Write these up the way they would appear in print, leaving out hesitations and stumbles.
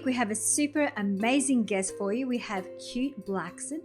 week we have a super amazing guest for you. We have Kute Blackson,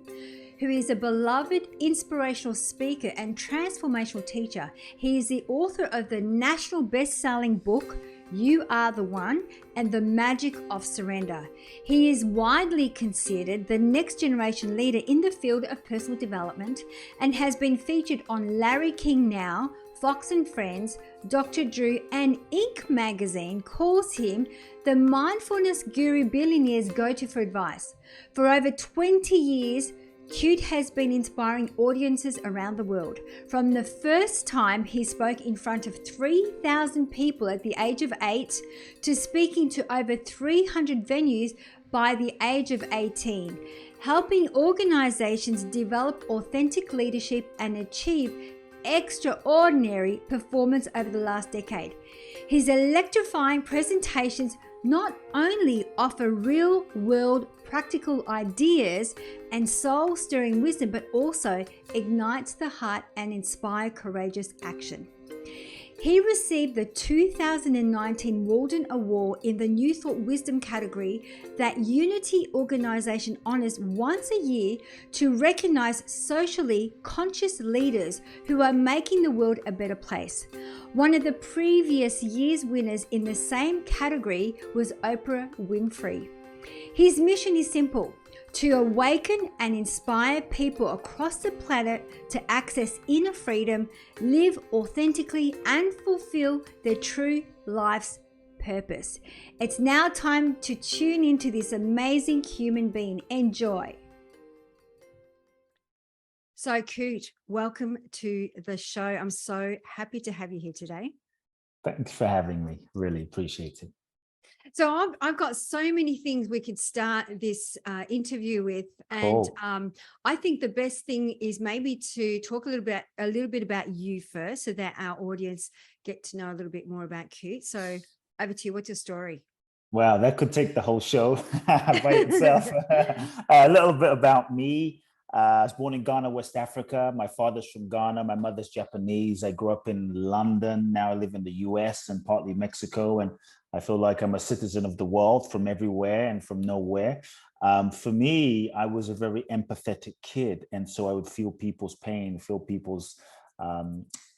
who is a beloved inspirational speaker and transformational teacher. He is the author of the national best-selling book, You.Are.The.One, and The Magic of Surrender. He is widely considered the next generation leader in the field of personal development and has been featured on Larry King Now, Fox and Friends, Dr. Drew, and Inc. magazine calls him the Mindfulness Guru Billionaires Go for advice. For over 20 years, Kute has been inspiring audiences around the world. From the first time he spoke in front of 3,000 people at the age of 8 to speaking to over 300 venues by the age of 18, helping organizations develop authentic leadership and achieve extraordinary performance over the last decade. His electrifying presentations not only offer real-world practical ideas and soul-stirring wisdom, but also ignites the heart and inspire courageous action. He received the 2019 Walden Award in the New Thought Wisdom category that Unity organization honors once a year to recognize socially conscious leaders who are making the world a better place. One of the previous year's winners in the same category was Oprah Winfrey. His mission is simple: to awaken and inspire people across the planet to access inner freedom, live authentically, and fulfill their true life's purpose. It's now time to tune into this amazing human being. Enjoy. So, Kute, welcome to the show. I'm so happy to have you here today. Thanks for having me. Really appreciate it. So I've got so many things we could start this interview with, and I think the best thing is maybe to talk a little bit about you first, so that our audience get to know a little bit more about Kute. So over to you. What's your story? Wow, that could take the whole show by itself. A little bit about me. I was born in Ghana, West Africa. My father's from Ghana. My mother's Japanese. I grew up in London. Now I live in the US and partly Mexico. And I feel like I'm a citizen of the world, from everywhere and from nowhere. For me, I was a very empathetic kid. And so I would feel people's pain, feel people's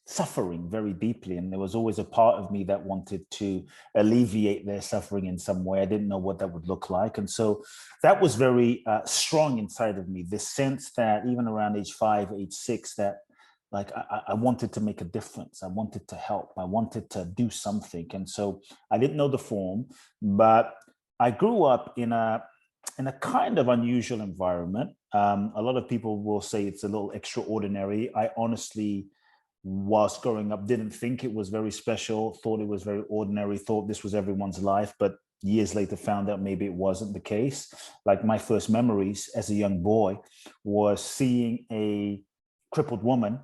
suffering very deeply. And there was always a part of me that wanted to alleviate their suffering in some way. I didn't know what that would look like. And so that was very strong inside of me, this sense that even around age 5, age 6, that like I wanted to make a difference. I wanted to help. I wanted to do something. And so I didn't know the form, but I grew up in a kind of unusual environment. A lot of people will say it's a little extraordinary. I honestly was growing up, didn't think it was very special, thought it was very ordinary, thought this was everyone's life, but years later found out maybe it wasn't the case. Like my first memories as a young boy was seeing a crippled woman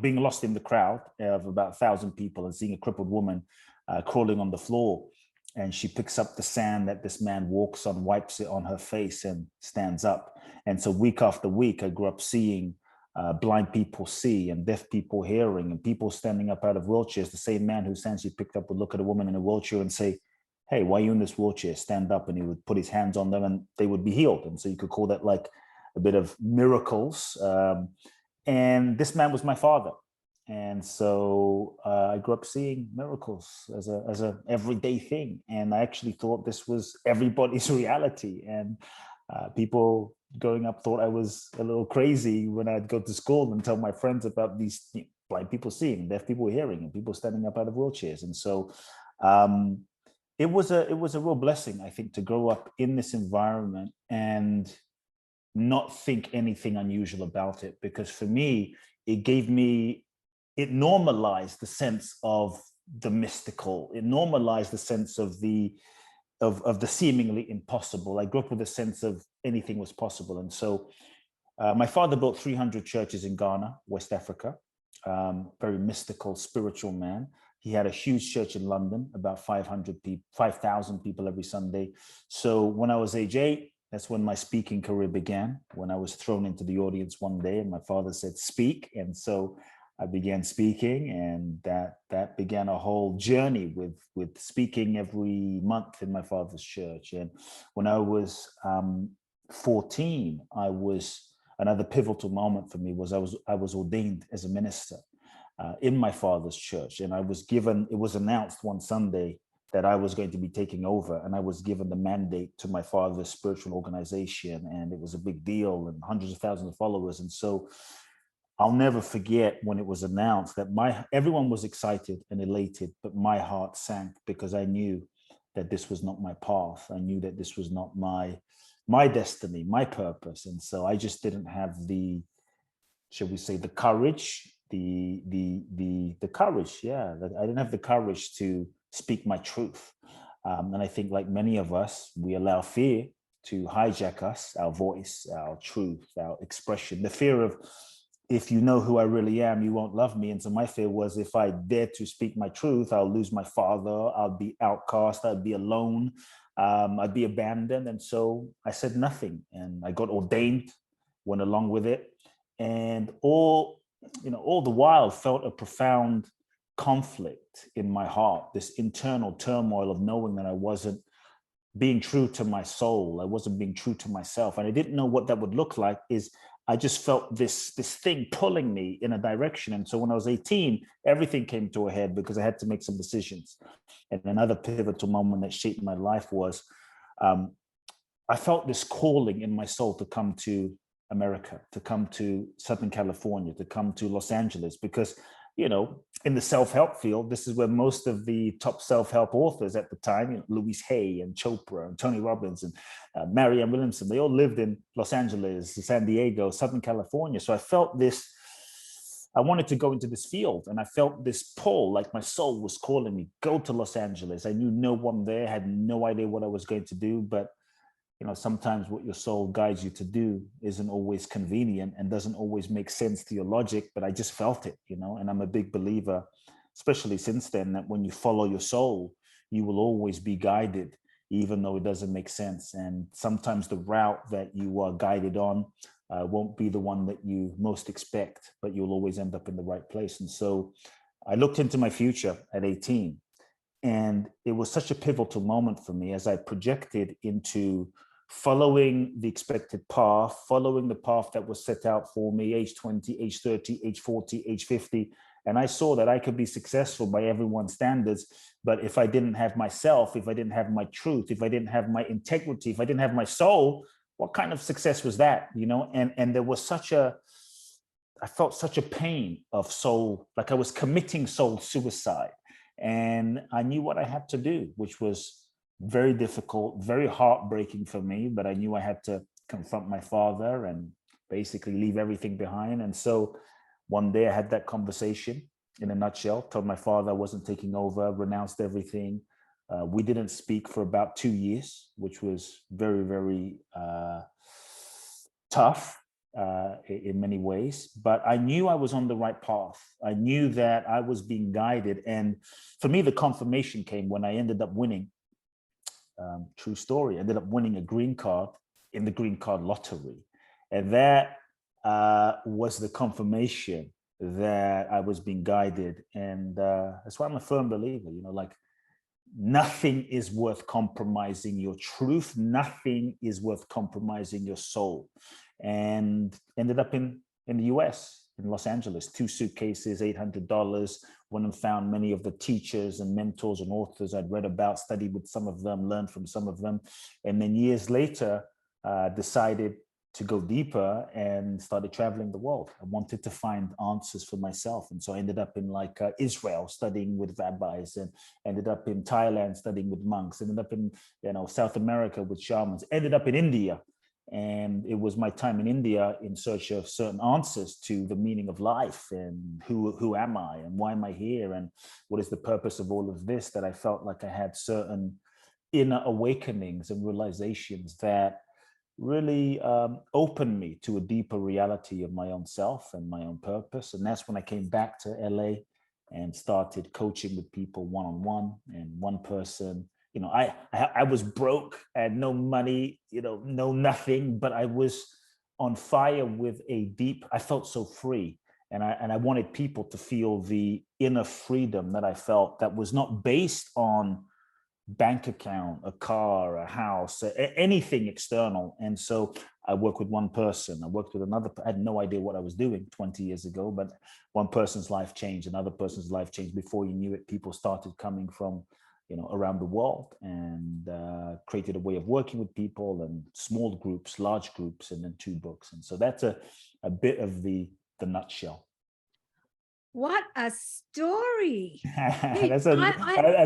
being lost in the crowd of about 1,000 people, and seeing a crippled woman crawling on the floor. And she picks up the sand that this man walks on, wipes it on her face, and stands up. And so week after week, I grew up seeing blind people see, and deaf people hearing, and people standing up out of wheelchairs. The same man who essentially picked up would look at a woman in a wheelchair and say, "Hey, why are you in this wheelchair? Stand up." And he would put his hands on them and they would be healed. And so you could call that like a bit of miracles. And this man was my father. And so I grew up seeing miracles as a everyday thing. And I actually thought this was everybody's reality. And people growing up thought I was a little crazy when I'd go to school and tell my friends about these blind people seeing, deaf people hearing, and people standing up out of wheelchairs. And so it was a real blessing, I think, to grow up in this environment and not think anything unusual about it, because for me, it normalized the sense of the mystical. It normalized the sense of the seemingly impossible. I grew up with a sense of anything was possible. And so my father built 300 churches in Ghana, West Africa, very mystical, spiritual man. He had a huge church in London, about 5,000 people every Sunday. So when I was age 8, that's when my speaking career began, when I was thrown into the audience one day and my father said, "Speak." And so I began speaking, and that began a whole journey with speaking every month in my father's church. And when I was 14, another pivotal moment for me was I was ordained as a minister in my father's church, and it was announced one Sunday that I was going to be taking over, and I was given the mandate to my father's spiritual organization, and it was a big deal, and hundreds of thousands of followers. And so I'll never forget when it was announced that everyone was excited and elated, but my heart sank, because I knew that this was not my path. I knew that this was not my destiny, my purpose. And so I just didn't have the, shall we say, the courage, the courage. Yeah, I didn't have the courage to speak my truth. And I think, like many of us, we allow fear to hijack us, our voice, our truth, our expression. The fear of, if you know who I really am, you won't love me. And so my fear was, if I dare to speak my truth, I'll lose my father, I'll be outcast, I'd be alone, I'd be abandoned. And so I said nothing, and I got ordained, went along with it. And all the while felt a profound conflict in my heart, this internal turmoil of knowing that I wasn't being true to my soul. I wasn't being true to myself. And I didn't know what that would look like. I just felt this thing pulling me in a direction. And so when I was 18, everything came to a head, because I had to make some decisions. And another pivotal moment that shaped my life was, I felt this calling in my soul to come to America, to come to Southern California, to come to Los Angeles, because, in the self-help field, this is where most of the top self-help authors at the time, Louise Hay and Chopra and Tony Robbins and Marianne Williamson, they all lived in Los Angeles, San Diego, Southern California. So I felt this, I wanted to go into this field, and I felt this pull, like my soul was calling me, go to Los Angeles. I knew no one there, had no idea what I was going to do, but sometimes what your soul guides you to do isn't always convenient and doesn't always make sense to your logic, but I just felt it, and I'm a big believer, especially since then, that when you follow your soul, you will always be guided, even though it doesn't make sense. And sometimes the route that you are guided on won't be the one that you most expect, but you'll always end up in the right place. And so I looked into my future at 18, and it was such a pivotal moment for me as I projected into following the expected path, following the path that was set out for me, age 20, age 30, age 40, age 50. And I saw that I could be successful by everyone's standards. But if I didn't have myself, if I didn't have my truth, if I didn't have my integrity, if I didn't have my soul, what kind of success was that? And there was I felt such a pain of soul, like I was committing soul suicide. And I knew what I had to do, which was very difficult, very heartbreaking for me, but I knew I had to confront my father and basically leave everything behind. And so one day I had that conversation in a nutshell, told my father I wasn't taking over, renounced everything. We didn't speak for about 2 years, which was very, very tough in many ways, but I knew I was on the right path. I knew that I was being guided. And for me, the confirmation came when I ended up winning. True story. I ended up winning a green card in the green card lottery. And that was the confirmation that I was being guided. And that's why I'm a firm believer, like nothing is worth compromising your truth. Nothing is worth compromising your soul. And ended up in the US, in Los Angeles, 2 suitcases, $800, went and found many of the teachers and mentors and authors I'd read about, studied with some of them, learned from some of them. And then years later, decided to go deeper and started traveling the world. I wanted to find answers for myself. And so I ended up in Israel studying with rabbis, and ended up in Thailand studying with monks, ended up in South America with shamans, ended up in India. And it was my time in India in search of certain answers to the meaning of life, and who am I, and why am I here, and what is the purpose of all of this, that I felt like I had certain inner awakenings and realizations that really opened me to a deeper reality of my own self and my own purpose. And that's when I came back to LA and started coaching with people one-on-one and one person. I was broke, I had no money, no nothing, but I was on fire with I felt so free. And I wanted people to feel the inner freedom that I felt, that was not based on bank account, a car, a house, anything external. And so I worked with one person. I worked with another. I had no idea what I was doing 20 years ago, but one person's life changed, another person's life changed. Before you knew it, people started coming from, around the world, and created a way of working with people, and small groups, large groups, and then 2 books. And so that's a bit of the nutshell. What a story. That's a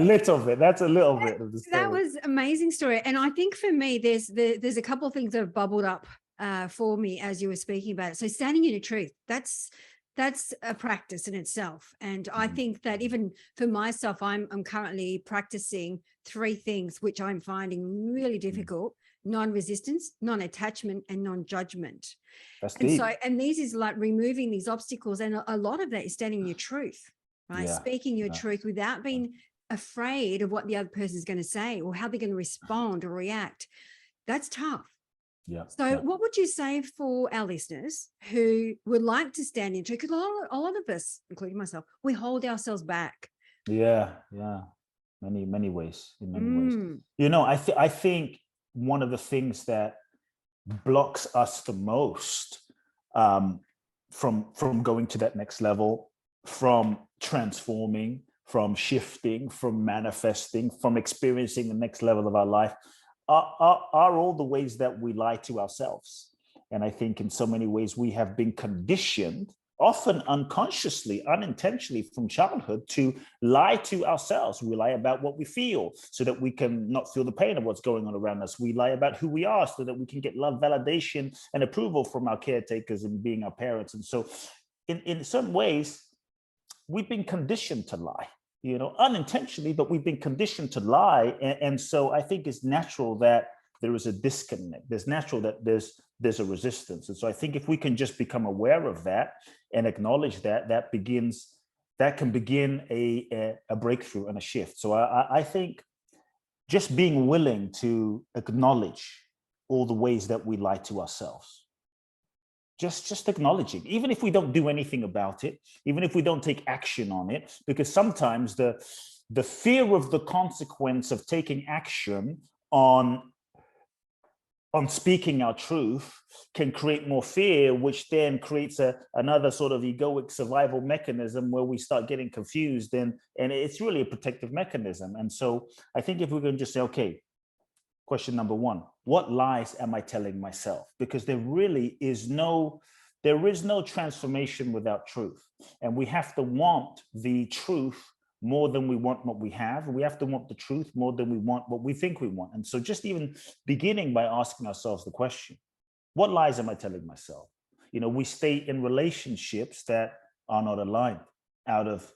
little bit. That's a little bit of the story. That was amazing story. And I think for me, there's a couple of things that have bubbled up for me as you were speaking about it. So standing in your truth, that's a practice in itself. And I think that even for myself, I'm currently practicing 3 things, which I'm finding really difficult: non-resistance, non-attachment, and non-judgment. That's and deep. so, and these is like removing these obstacles. And a lot of that is standing in your truth, right? Yeah. Speaking your truth without being afraid of what the other person is going to say or how they're going to respond or react. That's tough. Yeah. So what would you say for our listeners who would like to stand in truth? Because a lot of us, including myself, we hold ourselves back. Yeah. Many ways. In many ways. I think one of the things that blocks us the most from going to that next level, from transforming, from shifting, from manifesting, from experiencing the next level of our life, are all the ways that we lie to ourselves. And I think in so many ways we have been conditioned, often unconsciously, unintentionally, from childhood, to lie to ourselves. We lie about what we feel so that we can not feel the pain of what's going on around us. We lie about who we are so that we can get love, validation, and approval from our caretakers and being our parents. And so in certain ways, we've been conditioned to lie, unintentionally, but we've been conditioned to lie. And so I think it's natural that there is a disconnect. There's natural that there's a resistance. And so I think if we can just become aware of that and acknowledge that, that can begin a breakthrough and a shift. So I think just being willing to acknowledge all the ways that we lie to ourselves, just acknowledging, even if we don't do anything about it, even if we don't take action on it, because sometimes the fear of the consequence of taking action on speaking our truth can create more fear, which then creates another sort of egoic survival mechanism where we start getting confused, and it's really a protective mechanism. And so I think if we can just say, okay, question number 1, what lies am I telling myself? Because there is no transformation without truth. And we have to want the truth more than we want what we have. We have to want the truth more than we want what we think we want. And so just even beginning by asking ourselves the question, what lies am I telling myself? We stay in relationships that are not aligned out of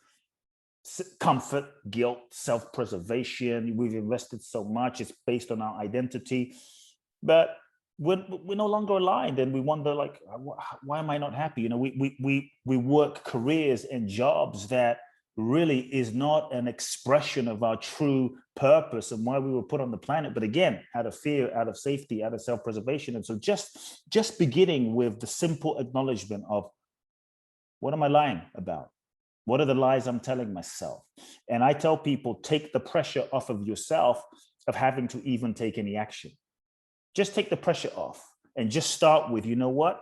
comfort, guilt, self-preservation. We've invested so much, it's based on our identity, but we're no longer aligned, and we wonder, like, why am I not happy? We work careers and jobs that really is not an expression of our true purpose and why we were put on the planet, but again, out of fear, out of safety, out of self-preservation. And so just beginning with the simple acknowledgement of, what am I lying about? What are the lies I'm telling myself? And I tell people, take the pressure off of yourself of having to even take any action. Just take the pressure off and just start with, you know what?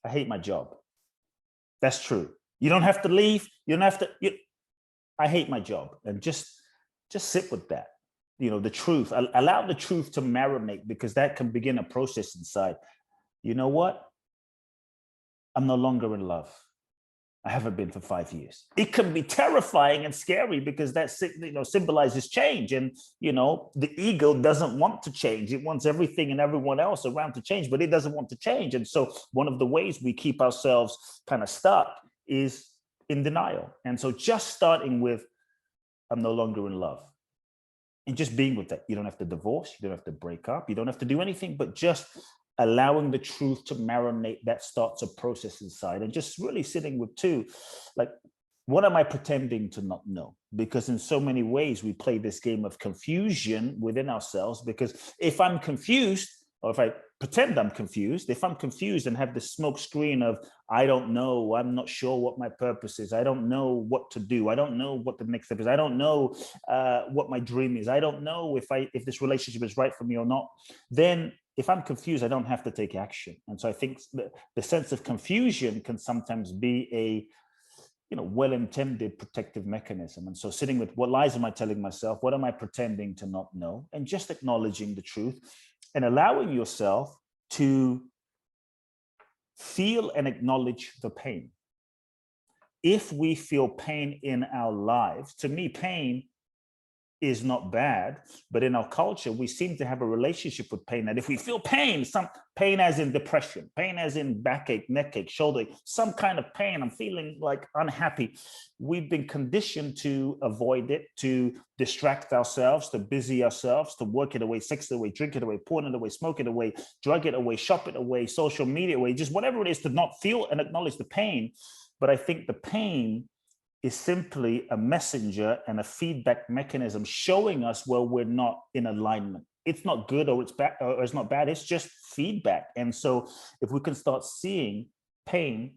I hate my job. That's true. You don't have to leave. You don't have to. I hate my job. And just sit with that. The truth. Allow the truth to marinate, because that can begin a process inside. You know what? I'm no longer in love. I haven't been for 5 years. It can be terrifying and scary, because that symbolizes change. And the ego doesn't want to change. It wants everything and everyone else around to change, but it doesn't want to change. And so one of the ways we keep ourselves kind of stuck is in denial. And so just starting with, I'm no longer in love, and just being with that. You don't have to divorce, you don't have to break up, you don't have to do anything, but just allowing the truth to marinate. That starts a process inside, and just really sitting with two, like, what am I pretending to not know? Because in so many ways we play this game of confusion within ourselves, because if I'm confused, or if I pretend I'm confused, if I'm confused and have this smoke screen of, I don't know, I'm not sure what my purpose is, I don't know what to do, I don't know what the next step is, I don't know what my dream is, I don't know if this relationship is right for me or not, then if I'm confused, I don't have to take action. And so I think the sense of confusion can sometimes be a well-intended protective mechanism. And so sitting with, what lies am I telling myself? What am I pretending to not know? And just acknowledging the truth and allowing yourself to feel and acknowledge the pain. If we feel pain in our lives, to me, pain is not bad, but in our culture, we seem to have a relationship with pain that if we feel pain, some pain as in depression, pain as in backache, neckache, shoulder, some kind of pain, I'm feeling like unhappy. We've been conditioned to avoid it, to distract ourselves, to busy ourselves, to work it away, sex it away, drink it away, porn it away, smoke it away, drug it away, shop it away, social media away, just whatever it is, to not feel and acknowledge the pain. But I think the pain is simply a messenger and a feedback mechanism showing us where we're not in alignment. It's not good or it's bad or it's not bad. It's just feedback. And so if we can start seeing pain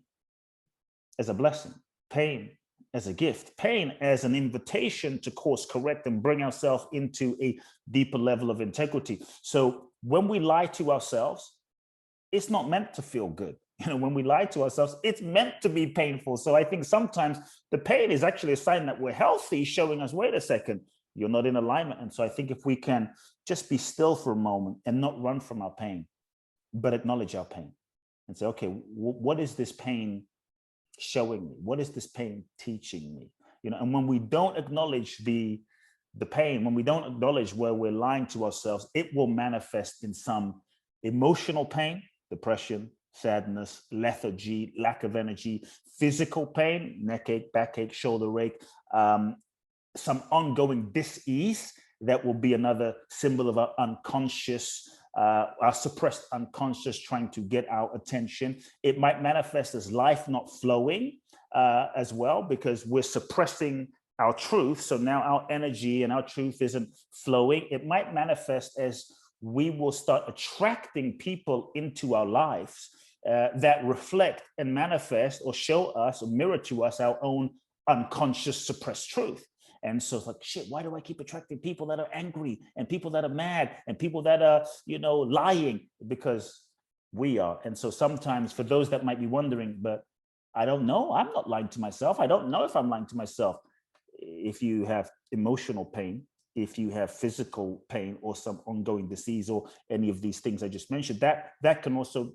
as a blessing, pain as a gift, pain as an invitation to course correct and bring ourselves into a deeper level of integrity. So when we lie to ourselves, it's not meant to feel good. When we lie to ourselves, it's meant to be painful. So I think sometimes the pain is actually a sign that we're healthy, showing us, wait a second, you're not in alignment. And so I think if we can just be still for a moment and not run from our pain, but acknowledge our pain and say, okay, what is this pain showing me? What is this pain teaching me? And when we don't acknowledge the pain, when we don't acknowledge where we're lying to ourselves, it will manifest in some emotional pain, depression, sadness, lethargy, lack of energy, physical pain, neck ache, backache, shoulder ache, some ongoing dis-ease that will be another symbol of our unconscious, our suppressed unconscious trying to get our attention. It might manifest as life not flowing as well, because we're suppressing our truth. So now our energy and our truth isn't flowing. It might manifest as we will start attracting people into our lives that reflect and manifest or show us or mirror to us our own unconscious suppressed truth. And so it's like, shit, why do I keep attracting people that are angry and people that are mad and people that are, lying? Because we are. And so sometimes for those that might be wondering, but I don't know, I'm not lying to myself. I don't know if I'm lying to myself. If you have emotional pain, if you have physical pain or some ongoing disease or any of these things I just mentioned, that can also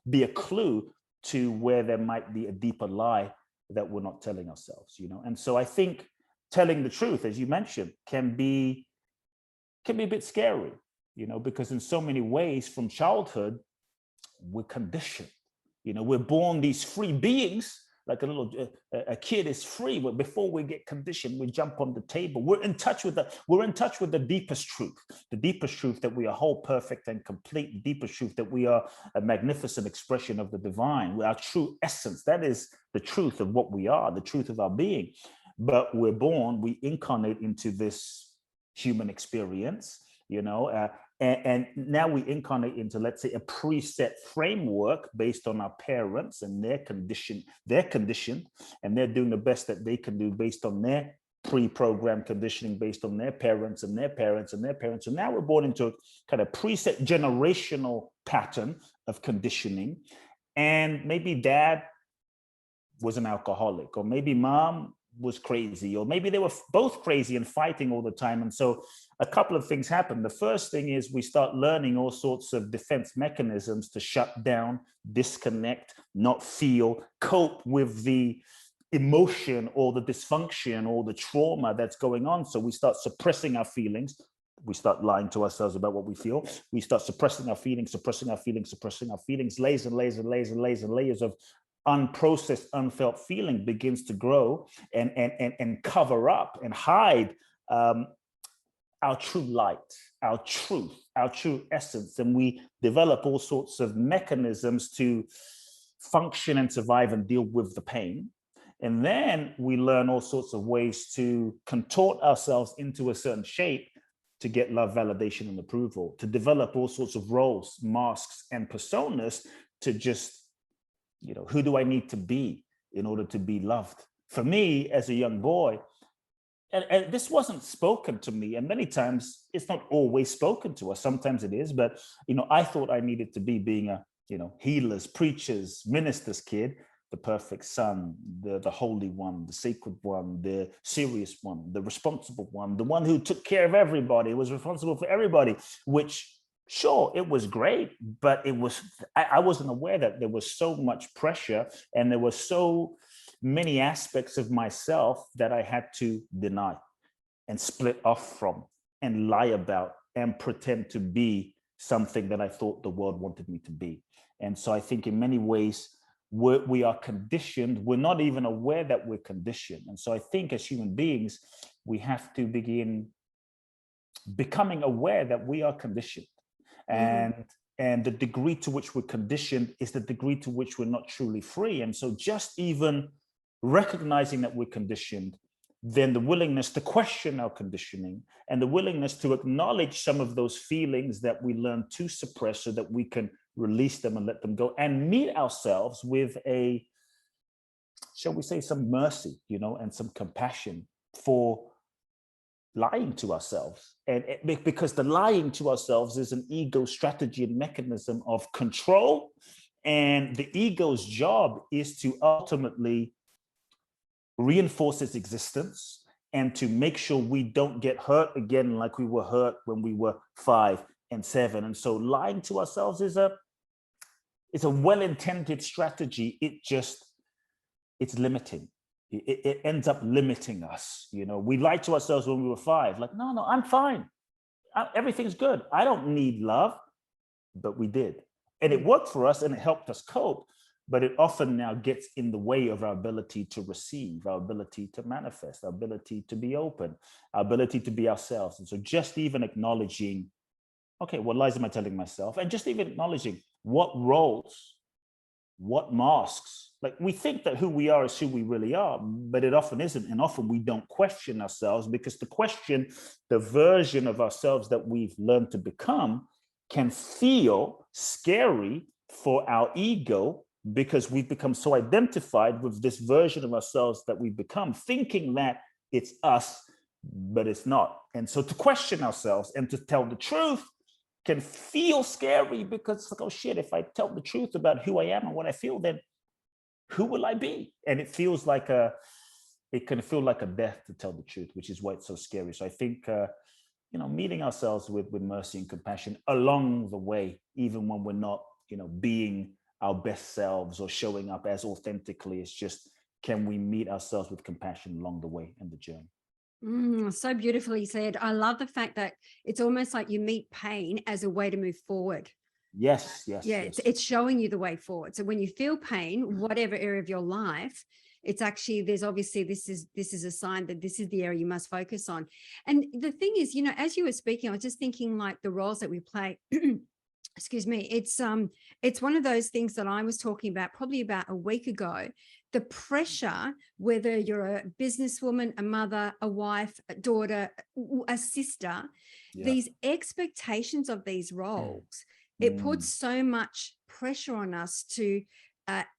be a clue to where there might be a deeper lie that we're not telling ourselves, And so I think telling the truth, as you mentioned, can be a bit scary, because in so many ways from childhood, we're conditioned. We're born these free beings, like a kid is free, but before we get conditioned, we jump on the table. We're in touch with the deepest truth that we are whole, perfect, and complete, the deepest truth that we are a magnificent expression of the divine, our true essence. That is the truth of what we are, the truth of our being. But we're born, we incarnate into this human experience, and now we incarnate into, let's say, a preset framework based on our parents and they're conditioned, and they're doing the best that they can do based on their pre-programmed conditioning, based on their parents and their parents and their parents. So now we're born into a kind of preset generational pattern of conditioning. And maybe dad was an alcoholic, or maybe mom was crazy, or maybe they were both crazy and fighting all the time. And so a couple of things happen. The first thing is we start learning all sorts of defense mechanisms to shut down, disconnect, not feel, cope with the emotion or the dysfunction or the trauma that's going on. So we start suppressing our feelings. We start lying to ourselves about what we feel. We start suppressing our feelings, layers and layers and layers and layers and layers of unprocessed, unfelt feeling begins to grow and cover up and hide our true light, our truth, our true essence. And we develop all sorts of mechanisms to function and survive and deal with the pain. And then we learn all sorts of ways to contort ourselves into a certain shape to get love, validation, and approval, to develop all sorts of roles, masks, and personas to just, who do I need to be in order to be loved? For me, as a young boy, and this wasn't spoken to me, and many times it's not always spoken to us. Sometimes it is, but I thought I needed to be being a healers, preachers, ministers kid, the perfect son, the holy one, the sacred one, the serious one, the responsible one, the one who took care of everybody, was responsible for everybody. Which, sure, it was great, but I wasn't aware that there was so much pressure, and there were so many aspects of myself that I had to deny and split off from and lie about and pretend to be something that I thought the world wanted me to be. And so I think in many ways we are conditioned. We're not even aware that we're conditioned. And so I think as human beings, we have to begin becoming aware that we are conditioned. And the degree to which we're conditioned is the degree to which we're not truly free. And so just even recognizing that we're conditioned, then the willingness to question our conditioning and the willingness to acknowledge some of those feelings that we learn to suppress so that we can release them and let them go and meet ourselves with shall we say, some mercy, and some compassion for lying to ourselves. And because the lying to ourselves is an ego strategy and mechanism of control. And the ego's job is to ultimately reinforce its existence and to make sure we don't get hurt again like we were hurt when we were 5 and 7. And so lying to ourselves is a well-intended strategy. It's limiting. It ends up limiting us. We lied to ourselves when we were 5, like, no, I'm fine. Everything's good. I don't need love, but we did. And it worked for us and it helped us cope. But it often now gets in the way of our ability to receive, our ability to manifest, our ability to be open, our ability to be ourselves. And so just even acknowledging, okay, what lies am I telling myself? And just even acknowledging what roles, what masks, like we think that who we are is who we really are, but it often isn't. And often we don't question ourselves, because to question the version of ourselves that we've learned to become can feel scary for our ego, because we've become so identified with this version of ourselves that we've become, thinking that it's us, but it's not. And so to question ourselves and to tell the truth can feel scary, because it's like, oh shit, if I tell the truth about who I am and what I feel, then who will I be? And it can feel like a death to tell the truth, which is why it's so scary. So I think, meeting ourselves with mercy and compassion along the way, even when we're not, being our best selves or showing up as authentically, it's just, can we meet ourselves with compassion along the way and the journey? So beautifully said. I love the fact that it's almost like you meet pain as a way to move forward. Yes. It's showing you the way forward. So when you feel pain, whatever area of your life, it's actually, there's obviously, this is a sign that this is the area you must focus on. And the thing is, as you were speaking, I was just thinking like the roles that we play. Excuse me. It's one of those things that I was talking about probably about a week ago. The pressure, whether you're a businesswoman, a mother, a wife, a daughter, a sister, these expectations of these roles, it puts so much pressure on us to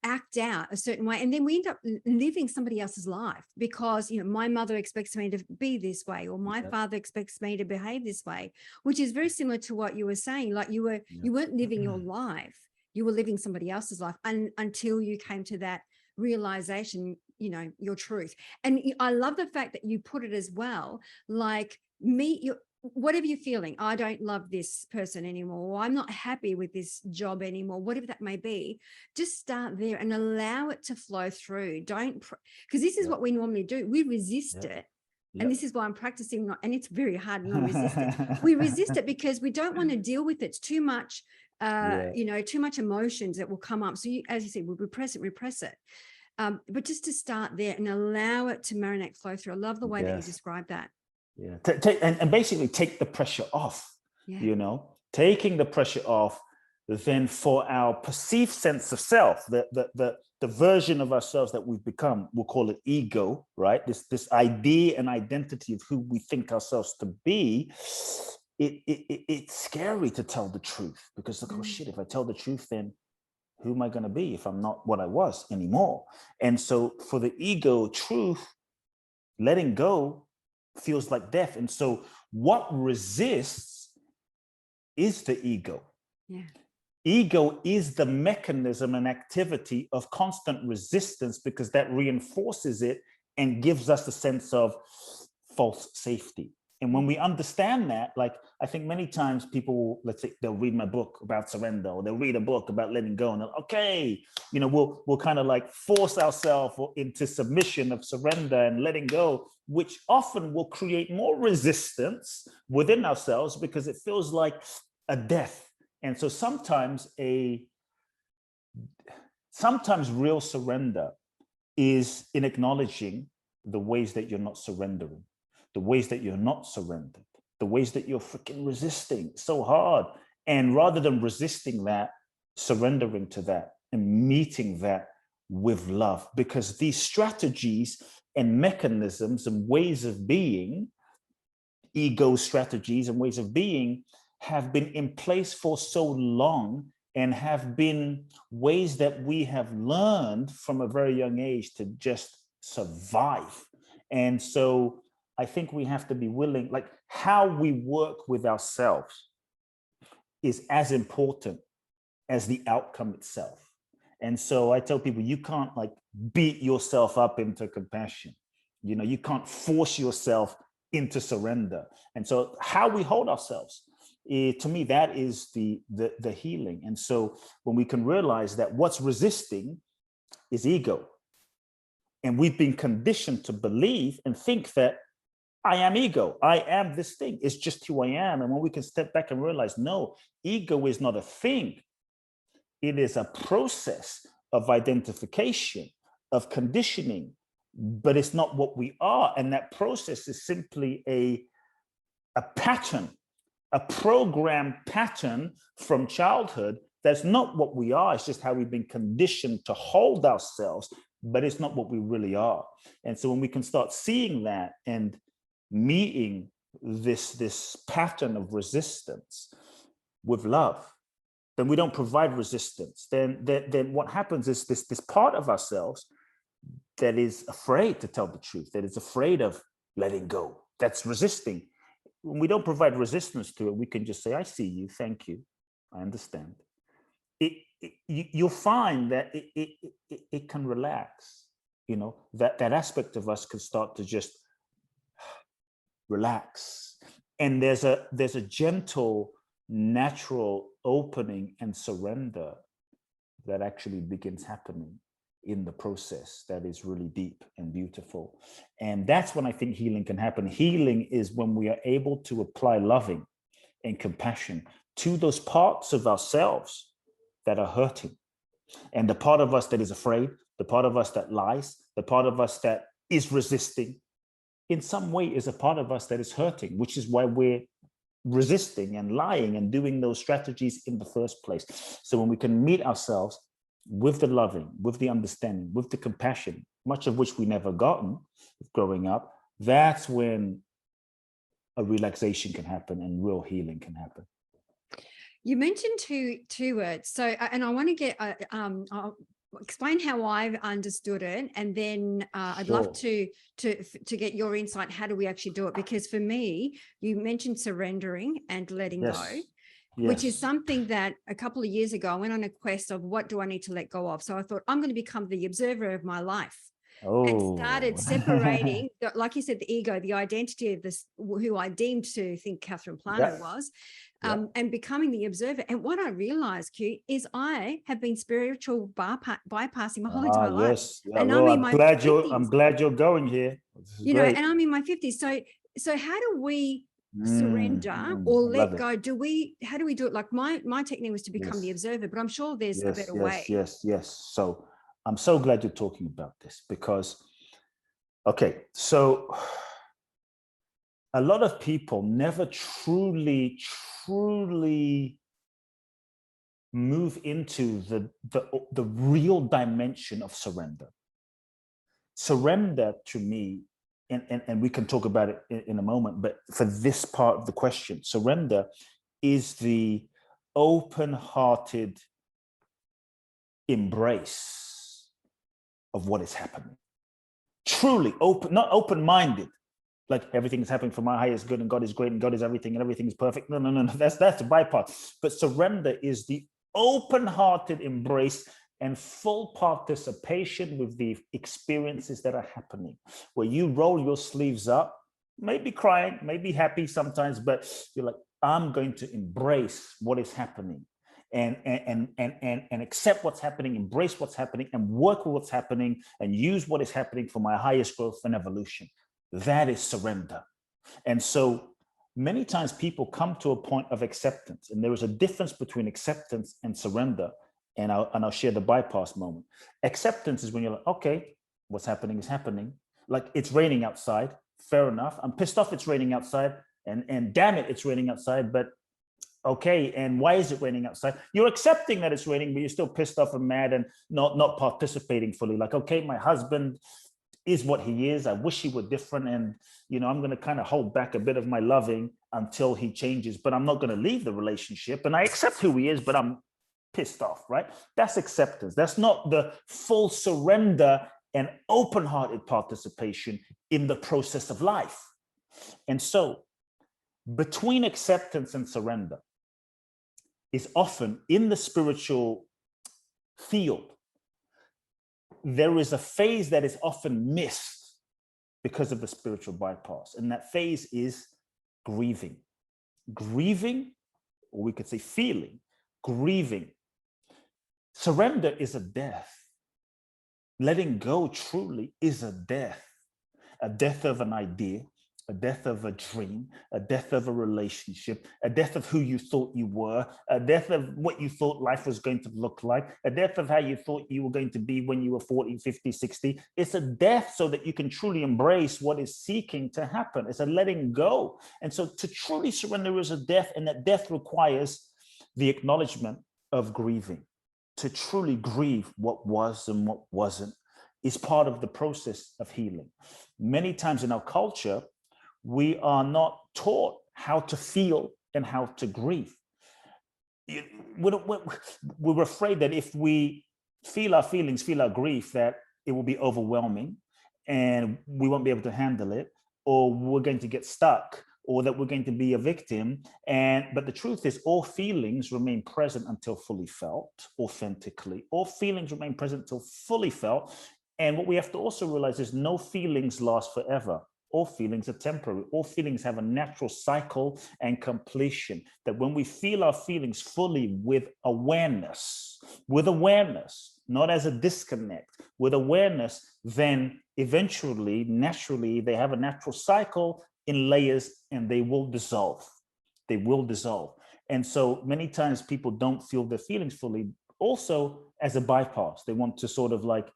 act out a certain way. And then we end up living somebody else's life because, my mother expects me to be this way, or my father expects me to behave this way, which is very similar to what you were saying. Like you weren't living your life, you were living somebody else's life until you came to that realization, your truth. And I love the fact that you put it as well, like whatever you're feeling, I don't love this person anymore, or I'm not happy with this job anymore, whatever that may be, just start there and allow it to flow through. Don't, because this is what we normally do. We resist it. And this is why I'm practicing, and it's very hard not to resist it. We resist it because we don't want to deal with it. It's too much, too much emotions that will come up. So as you said, we repress it. But just to start there and allow it to marinate, flow through. I love the way that you described that. And basically take the pressure off, taking the pressure off, then for our perceived sense of self, the the version of ourselves that we've become, we'll call it ego, right? This idea and identity of who we think ourselves to be. It's scary to tell the truth, because like, oh shit, if I tell the truth, then who am I going to be if I'm not what I was anymore? And so for the ego, truth, letting go feels like death. And so what resists is the ego. Yeah. Ego is the mechanism and activity of constant resistance, because that reinforces it and gives us a sense of false safety. And when we understand that, like, I think many times people, let's say they'll read my book about surrender, or they'll read a book about letting go, and they'll, okay, you know, we'll kind of like force ourselves into submission of surrender and letting go, which often will create more resistance within ourselves, because it feels like a death. And so sometimes real surrender is in acknowledging the ways that you're not surrendering, the ways that you're not surrendered, the ways that you're freaking resisting so hard. And rather than resisting that, surrendering to that and meeting that with love, because these strategies and mechanisms and ways of being, ego strategies and ways of being, have been in place for so long, and have been ways that we have learned from a very young age to just survive. And so I think we have to be willing, like how we work with ourselves is as important as the outcome itself. And so I tell people, you can't like beat yourself up into compassion. You know, you can't force yourself into surrender. And so how we hold ourselves, to me, that is the healing. And so when we can realize that what's resisting is ego, and we've been conditioned to believe and think that I am ego, I am this thing, it's just who I am. And when we can step back and realize, no, ego is not a thing, it is a process of identification, of conditioning, but it's not what we are. And that process is simply a pattern, a programmed pattern from childhood. That's not what we are. It's just how we've been conditioned to hold ourselves, but it's not what we really are. And so when we can start seeing that and meeting this pattern of resistance with love, then we don't provide resistance. Then what happens is this part of ourselves that is afraid to tell the truth, that is afraid of letting go, that's resisting. When we don't provide resistance to it, we can just say, I see you, thank you, I understand. You'll find that it can relax, you know, that aspect of us can start to just relax. And there's a gentle, natural opening and surrender that actually begins happening in the process, that is really deep and beautiful. And that's when I think healing can happen. Healing is when we are able to apply loving and compassion to those parts of ourselves that are hurting. And the part of us that is afraid, the part of us that lies, the part of us that is resisting, in some way is a part of us that is hurting, which is why we're resisting and lying and doing those strategies in the first place. So when we can meet ourselves with the loving, with the understanding, with the compassion, much of which we never gotten growing up, that's when a relaxation can happen and real healing can happen. You mentioned two words. So, and I want to get, I'll explain how I've understood it, and then I'd love to get your insight. How do we actually do it? Because for me, you mentioned surrendering and letting go. Yes. Which is something that a couple of years ago, I went on a quest of what do I need to let go of? So I thought, I'm going to become the observer of my life. And started separating, like you said, the ego, the identity of this, who I deemed to think Catherine Plano was, and becoming the observer. And what I realized, Kute, is I have been spiritual bypassing my whole entire life. Yeah, and well, I'm glad you're going here. You know, and I'm in my 50s. So how do we surrender or let go? How do we do it? Like my technique was to become the observer, but I'm sure there's a better way. Yes. So I'm so glad you're talking about this, because, okay, so a lot of people never truly move into the real dimension of surrender. Surrender to me, and we can talk about it in a moment, but for this part of the question, surrender is the open-hearted embrace of what is happening. Truly open, not open-minded, like everything is happening for my highest good and God is great and God is everything and everything is perfect. No. That's the bypass. But surrender is the open-hearted embrace and full participation with the experiences that are happening, where you roll your sleeves up, maybe crying, maybe happy sometimes, but you're like, I'm going to embrace what is happening and accept what's happening, embrace what's happening, and work with what's happening and use what is happening for my highest growth and evolution. That is surrender. And so many times people come to a point of acceptance, and there is a difference between acceptance and surrender. And I'll share the bypass moment. Acceptance is when you're like, okay, what's happening is happening. Like, it's raining outside. Fair enough. I'm pissed off it's raining outside. And damn it, it's raining outside. But okay, and why is it raining outside? You're accepting that it's raining, but you're still pissed off and mad and not participating fully. Like, okay, my husband is what he is. I wish he were different. And, I'm going to kind of hold back a bit of my loving until he changes, but I'm not going to leave the relationship. And I accept who he is, but I'm pissed off, right? That's acceptance. That's not the full surrender and open-hearted participation in the process of life. And so between acceptance and surrender is often in the spiritual field, there is a phase that is often missed because of the spiritual bypass. And that phase is grieving. Grieving, or we could say feeling, grieving. Surrender is a death. Letting go truly is a death of an idea, a death of a dream, a death of a relationship, a death of who you thought you were, a death of what you thought life was going to look like, a death of how you thought you were going to be when you were 40, 50, 60. It's a death so that you can truly embrace what is seeking to happen. It's a letting go. And so to truly surrender is a death, and that death requires the acknowledgement of grieving. To truly grieve what was and what wasn't is part of the process of healing. Many times in our culture, we are not taught how to feel and how to grieve. We're afraid that if we feel our feelings, feel our grief, that it will be overwhelming and we won't be able to handle it, or we're going to get stuck, or that we're going to be a victim. But the truth is, all feelings remain present until fully felt authentically. All feelings remain present until fully felt. And what we have to also realize is no feelings last forever. All feelings are temporary. All feelings have a natural cycle and completion. That when we feel our feelings fully with awareness, not as a disconnect, with awareness, then eventually, naturally, they have a natural cycle in layers, and they will dissolve. They will dissolve. And so many times people don't feel their feelings fully, also as a bypass. They want to sort of like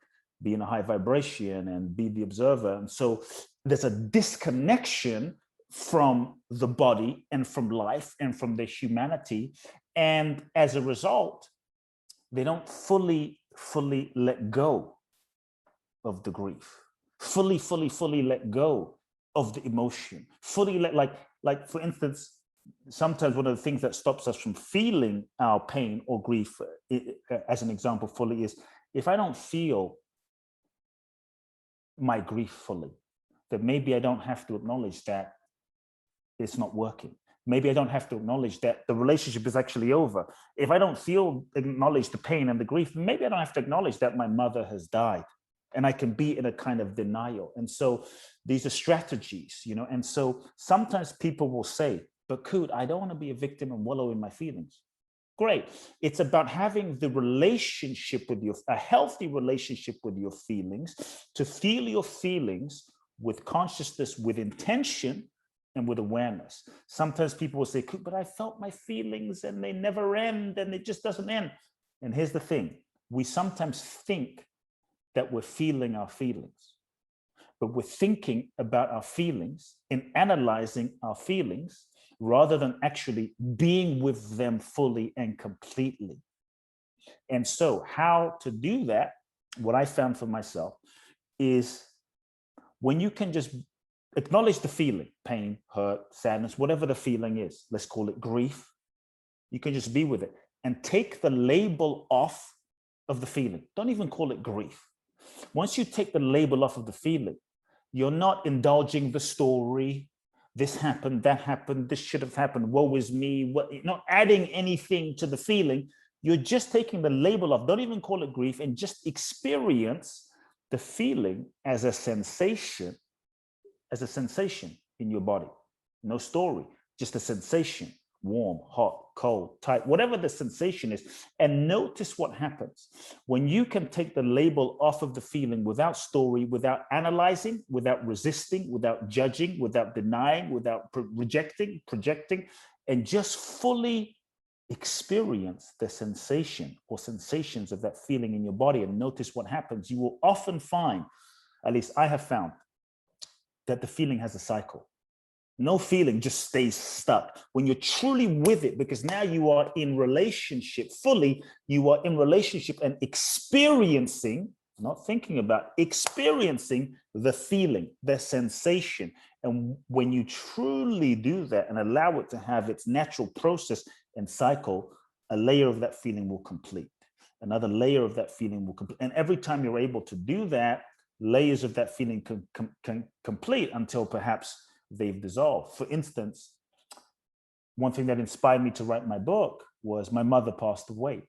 be in a high vibration and be the observer. And so there's a disconnection from the body and from life and from their humanity. And as a result, they don't fully let go of the grief, fully let go of the emotion, fully let, like for instance, sometimes one of the things that stops us from feeling our pain or grief, as an example, fully, is if I don't feel my grief fully, that maybe I don't have to acknowledge that it's not working. Maybe I don't have to acknowledge that the relationship is actually over. If I don't acknowledge the pain and the grief, maybe I don't have to acknowledge that my mother has died. And I can be in a kind of denial. And so these are strategies, and so sometimes people will say, but Kute, I don't want to be a victim and wallow in my feelings. Great. It's about having the relationship with a healthy relationship with your feelings, to feel your feelings with consciousness, with intention, and with awareness. Sometimes people will say, Kute, but I felt my feelings and they never end and it just doesn't end. And here's the thing. We sometimes think that we're feeling our feelings, but we're thinking about our feelings and analyzing our feelings rather than actually being with them fully and completely. And so how to do that, what I found for myself is when you can just acknowledge the feeling, pain, hurt, sadness, whatever the feeling is, let's call it grief, you can just be with it and take the label off of the feeling. Don't even call it grief. Once you take the label off of the feeling, you're not indulging the story. This happened, that happened, this should have happened, woe is me. You're not adding anything to the feeling. You're just taking the label off. Don't even call it grief, and just experience the feeling as a sensation in your body. No story, just a sensation. Warm, hot, cold, tight, whatever the sensation is, and notice what happens when you can take the label off of the feeling without story, without analyzing, without resisting, without judging, without denying, without rejecting, projecting, and just fully experience the sensation or sensations of that feeling in your body and notice what happens. You will often find, at least I have found, that the feeling has a cycle. No feeling just stays stuck. When you're truly with it, because now you are in relationship fully, you are in relationship and experiencing, not thinking about, experiencing the feeling, the sensation. And when you truly do that and allow it to have its natural process and cycle, a layer of that feeling will complete. Another layer of that feeling will complete. And every time you're able to do that, layers of that feeling can complete until perhaps they've dissolved. For instance, one thing that inspired me to write my book was my mother passed away.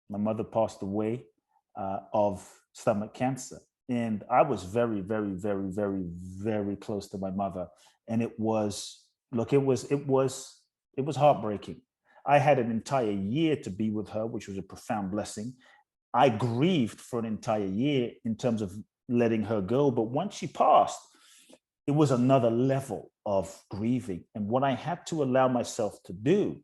My mother passed away of stomach cancer. And I was very, very, very, very, very close to my mother. And it was heartbreaking. I had an entire year to be with her, which was a profound blessing. I grieved for an entire year in terms of letting her go. But once she passed, it was another level of grieving. And what I had to allow myself to do,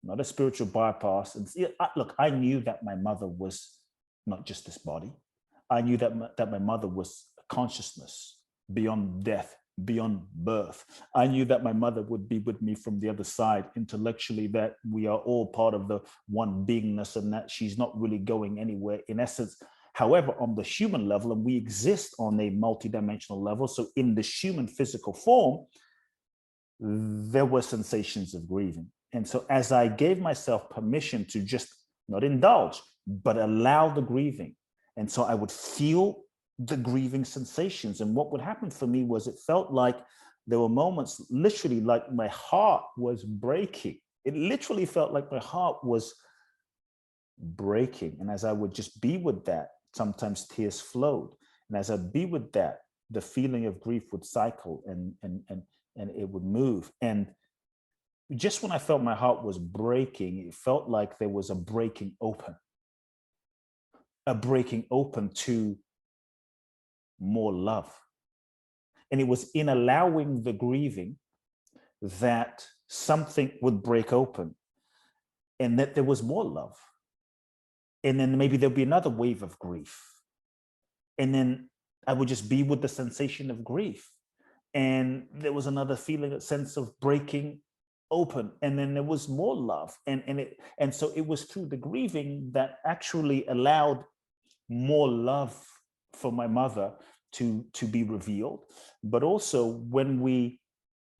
not a spiritual bypass. And look, I knew that my mother was not just this body. I knew that my mother was a consciousness beyond death, beyond birth. I knew that my mother would be with me from the other side intellectually, that we are all part of the one beingness and that she's not really going anywhere in essence. However, on the human level, and we exist on a multidimensional level, so in the human physical form, there were sensations of grieving. And so as I gave myself permission to just not indulge, but allow the grieving, and so I would feel the grieving sensations. And what would happen for me was it felt like there were moments, literally like my heart was breaking. It literally felt like my heart was breaking. And as I would just be with that, sometimes tears flowed. And as I'd be with that, the feeling of grief would cycle and it would move. And just when I felt my heart was breaking, it felt like there was a breaking open to more love. And it was in allowing the grieving that something would break open and that there was more love. And then maybe there'll be another wave of grief. And then I would just be with the sensation of grief. And there was another feeling, a sense of breaking open. And then there was more love. And so it was through the grieving that actually allowed more love for my mother to be revealed. But also when we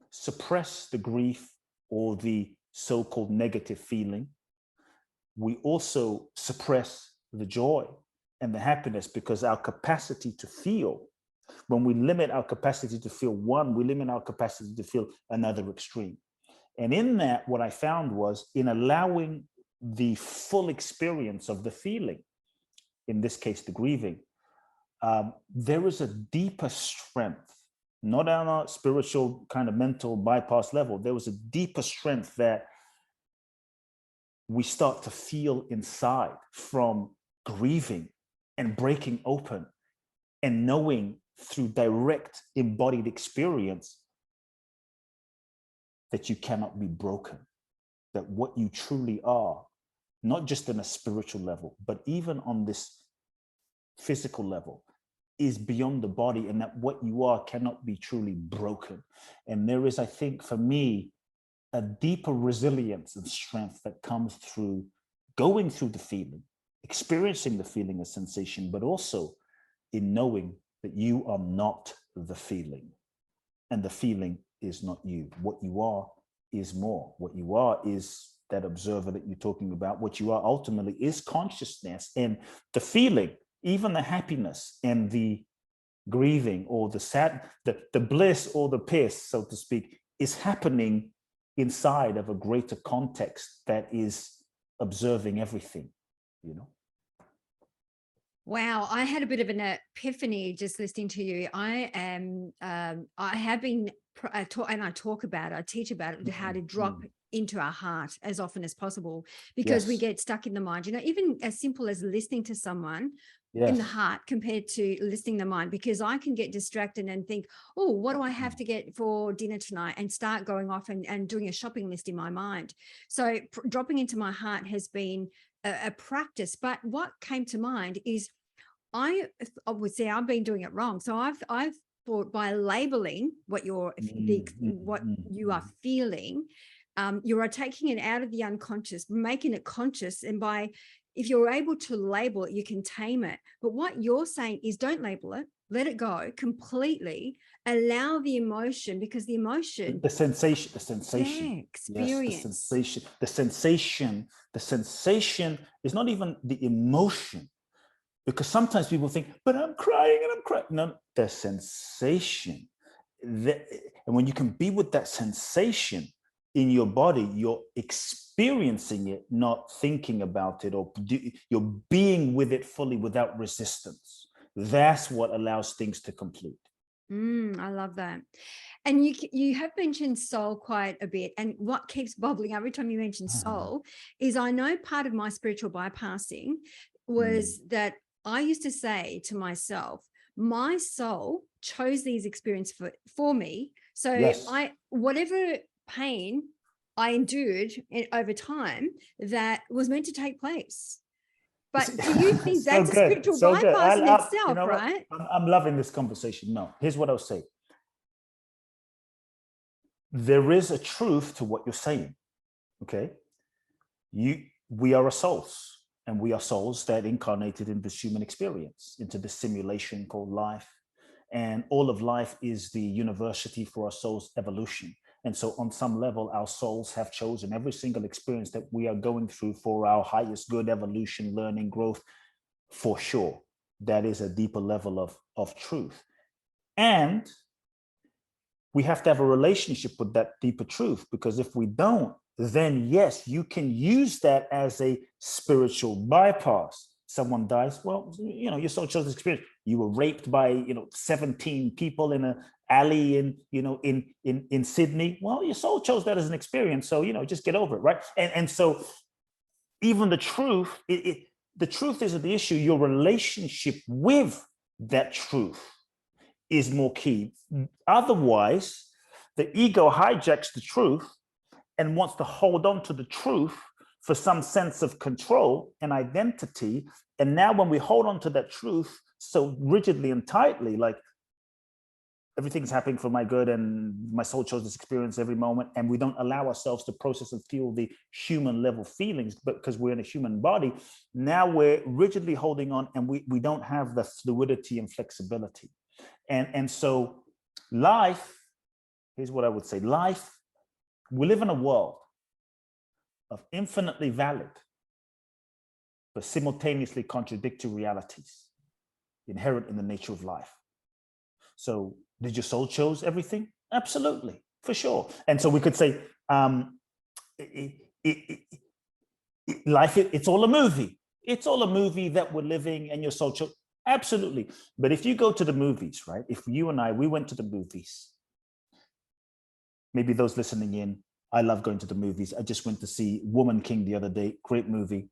suppress the grief or the so-called negative feeling, we also suppress the joy and the happiness, because our capacity to feel, when we limit our capacity to feel one, we limit our capacity to feel another extreme. And in that, what I found was in allowing the full experience of the feeling, in this case, the grieving, there is a deeper strength, not on a spiritual kind of mental bypass level. There was a deeper strength that we start to feel inside from grieving and breaking open and knowing through direct embodied experience that you cannot be broken, that what you truly are, not just on a spiritual level, but even on this physical level, is beyond the body, and that what you are cannot be truly broken. And there is, I think, for me, a deeper resilience and strength that comes through going through the feeling, experiencing the feeling of sensation, but also in knowing that you are not the feeling and the feeling is not you. What you are is more. What you are is that observer that you're talking about. What you are ultimately is consciousness, and the feeling, even the happiness and the grieving or the sad, the bliss or the piss, so to speak, is happening inside of a greater context that is observing everything, you know? Wow, I had a bit of an epiphany just listening to you. I have been, and I talk about it, I teach about it, how to drop into our heart as often as possible, because we Yes. get stuck in the mind, you know, even as simple as listening to someone in Yes. the heart compared to listening the mind, because I can get distracted and think, oh, what do I have to get for dinner tonight, and start going off and doing a shopping list in my mind. So dropping into my heart has been a practice. But what came to mind is I would say I've been doing it wrong. So I've thought, by labeling what what you are feeling, you are taking it out of the unconscious, making it conscious, and if you're able to label it, you can tame it. But what you're saying is, don't label it, let it go completely, allow the emotion, because the emotion, the sensation, yeah, yes, experience. the sensation is not even the emotion, because sometimes people think, but I'm crying and I'm crying. No, the sensation. And when you can be with that sensation in your body, you're experiencing it, not thinking about it, or you're being with it fully without resistance. That's what allows things to complete. I love that. And you have mentioned soul quite a bit. And what keeps bubbling every time you mention soul is, I know part of my spiritual bypassing was that I used to say to myself, my soul chose these experiences for me. So Yes. whatever pain I endured over time, that was meant to take place. But do you think So that's a good, spiritual so good. bypass in You itself, know what? right? I'm loving this conversation. No, here's what I'll say. There is a truth to what you're saying. Okay, we are souls, and we are souls that incarnated in this human experience, into this simulation called life. And all of life is the university for our soul's evolution. And so on some level, our souls have chosen every single experience that we are going through for our highest good, evolution, learning, growth, for sure. That is a deeper level of truth. And we have to have a relationship with that deeper truth, because if we don't, then yes, you can use that as a spiritual bypass. Someone dies, well, you know, your soul chose this experience. You were raped by, 17 people in an alley in Sydney. Well, your soul chose that as an experience, so just get over it, right? And so even the truth, the truth isn't the issue. Your relationship with that truth is more key. Otherwise, the ego hijacks the truth and wants to hold on to the truth for some sense of control and identity. And now when we hold on to that truth so rigidly and tightly, like everything's happening for my good and my soul chose this experience every moment, and we don't allow ourselves to process and feel the human level feelings, but because we're in a human body, now we're rigidly holding on, and we don't have the fluidity and flexibility. And so life, here's what I would say. Life, we live in a world of infinitely valid, but simultaneously contradictory realities inherent in the nature of life. So did your soul chose everything? Absolutely, for sure. And so we could say, life, it's all a movie. It's all a movie that we're living, and your soul chose. Absolutely. But if you go to the movies, right? If you and we went to the movies, maybe those listening in, I love going to the movies. I just went to see Woman King the other day. Great movie.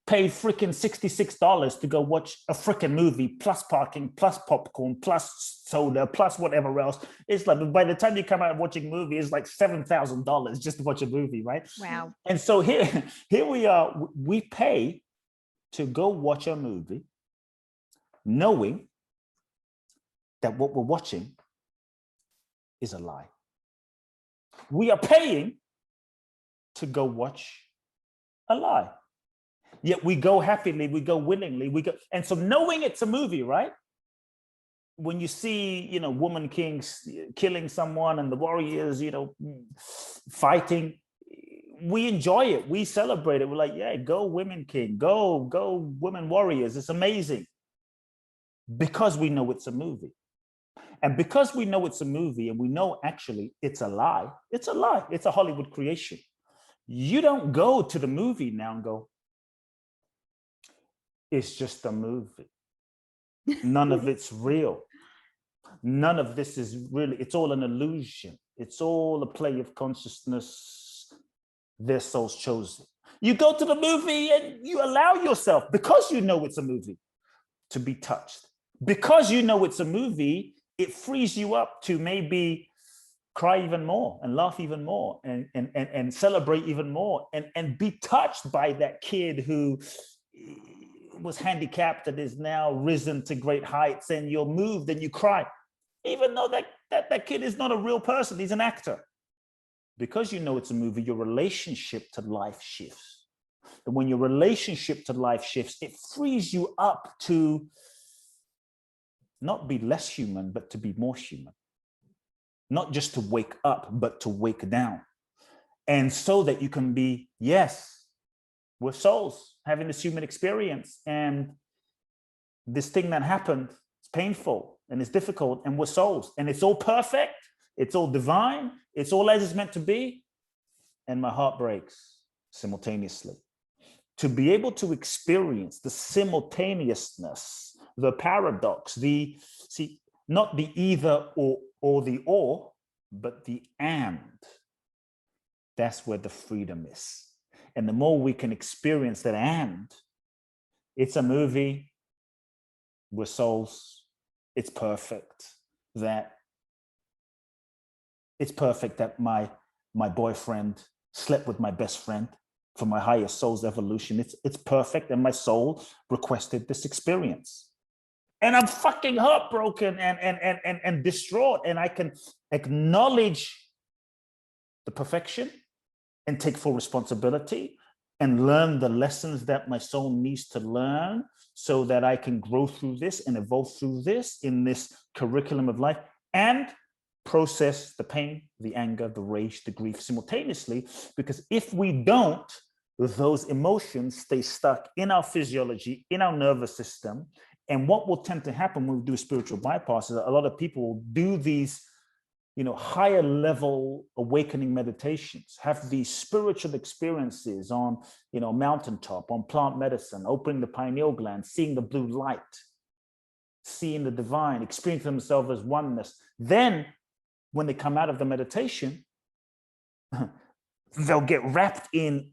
Paid freaking $66 to go watch a freaking movie, plus parking, plus popcorn, plus soda, plus whatever else. It's like, by the time you come out watching a movie, it's like $7,000 just to watch a movie, right? Wow. And so here we are. We pay to go watch a movie, knowing that what we're watching is a lie. We are paying to go watch a lie. Yet we go happily, we go willingly, we go. And so knowing it's a movie, right? When you see, woman kings killing someone and the warriors, fighting, we enjoy it. We celebrate it. We're like, yeah, go women king, go women warriors. It's amazing. Because we know it's a movie. And because we know it's a movie and we know actually it's a lie, it's a lie. It's a Hollywood creation. You don't go to the movie now and go, it's just a movie. None of it's real. None of this is really, it's all an illusion. It's all a play of consciousness. Their souls chosen. You go to the movie and you allow yourself, because you know it's a movie, to be touched. Because you know it's a movie, it frees you up to maybe cry even more and laugh even more and celebrate even more and be touched by that kid who was handicapped and is now risen to great heights, and you're moved and you cry, even though that kid is not a real person, he's an actor. Because you know it's a movie, your relationship to life shifts. And when your relationship to life shifts, it frees you up to not be less human, but to be more human. Not just to wake up, but to wake down. And so that you can be, yes, we're souls having this human experience. And this thing that happened, it's painful and it's difficult, and we're souls. And it's all perfect. It's all divine. It's all as it's meant to be. And my heart breaks simultaneously. To be able to experience the simultaneousness, the paradox, not the either or the or, but the and. That's where the freedom is. And the more we can experience that and, it's a movie, we're souls, it's perfect that my boyfriend slept with my best friend for my higher soul's evolution. It's perfect, and my soul requested this experience. And I'm fucking heartbroken and distraught, and I can acknowledge the perfection and take full responsibility and learn the lessons that my soul needs to learn so that I can grow through this and evolve through this in this curriculum of life, and process the pain, the anger, the rage, the grief simultaneously. Because if we don't, those emotions stay stuck in our physiology, in our nervous system. And what will tend to happen when we do a spiritual bypass is that a lot of people will do these, higher level awakening meditations, have these spiritual experiences on, mountaintop, on plant medicine, opening the pineal gland, seeing the blue light, seeing the divine, experiencing themselves as oneness. Then when they come out of the meditation, they'll get wrapped in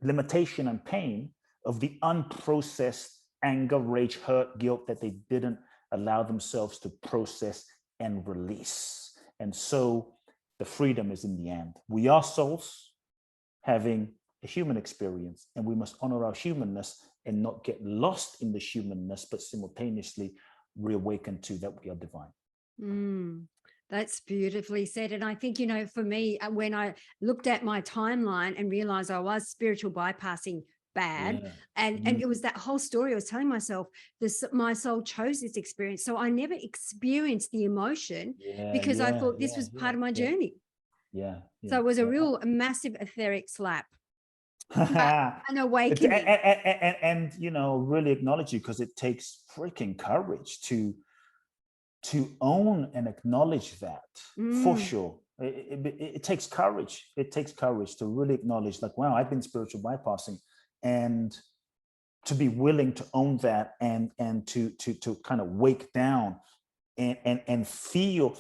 limitation and pain of the unprocessed anger, rage, hurt, guilt that they didn't allow themselves to process and release. And so the freedom is in the end. We are souls having a human experience, and we must honor our humanness and not get lost in the humanness, but simultaneously reawaken to that we are divine. That's beautifully said. And I think, for me, when I looked at my timeline and realized I was spiritual bypassing bad, and it was that whole story I was telling myself, my soul chose this experience. So I never experienced the emotion because I thought this was part of my journey. So it was a massive etheric slap. An awakening. And really acknowledge you, because it takes freaking courage to own and acknowledge that, for sure. It takes courage. It takes courage to really acknowledge, like, wow, I've been spiritual bypassing, and to be willing to own that and to kind of wake down and feel,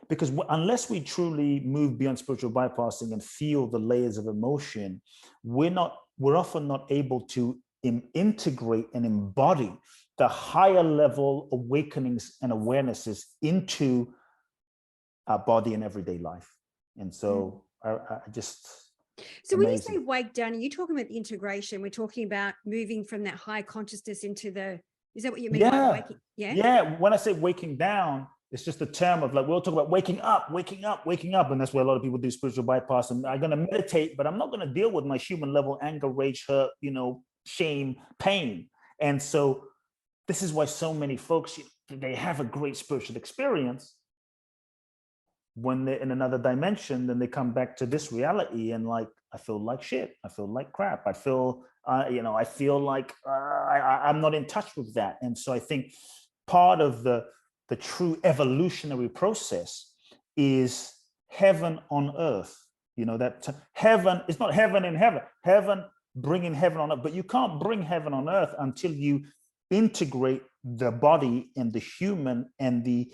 because unless we truly move beyond spiritual bypassing and feel the layers of emotion, we're often not able to integrate and embody the higher level awakenings and awarenesses into our body and everyday life. And so I just... So when you say wake down, are you talking about the integration? We're talking about moving from that high consciousness into is that what you mean by waking? Yeah. When I say waking down, It's just a term of like, we'll talk about waking up, waking up, waking up. And that's where a lot of people do spiritual bypass. And I'm going to meditate, but I'm not going to deal with my human level anger, rage, hurt, shame, pain. And so this is why so many folks, they have a great spiritual experience. When they're in another dimension, then they come back to this reality and like, I feel like shit. I feel like crap. I feel, I feel like I'm not in touch with that. And so I think part of the true evolutionary process is heaven on earth. That heaven is not heaven in heaven. Heaven bringing heaven on earth, but you can't bring heaven on earth until you integrate the body and the human and the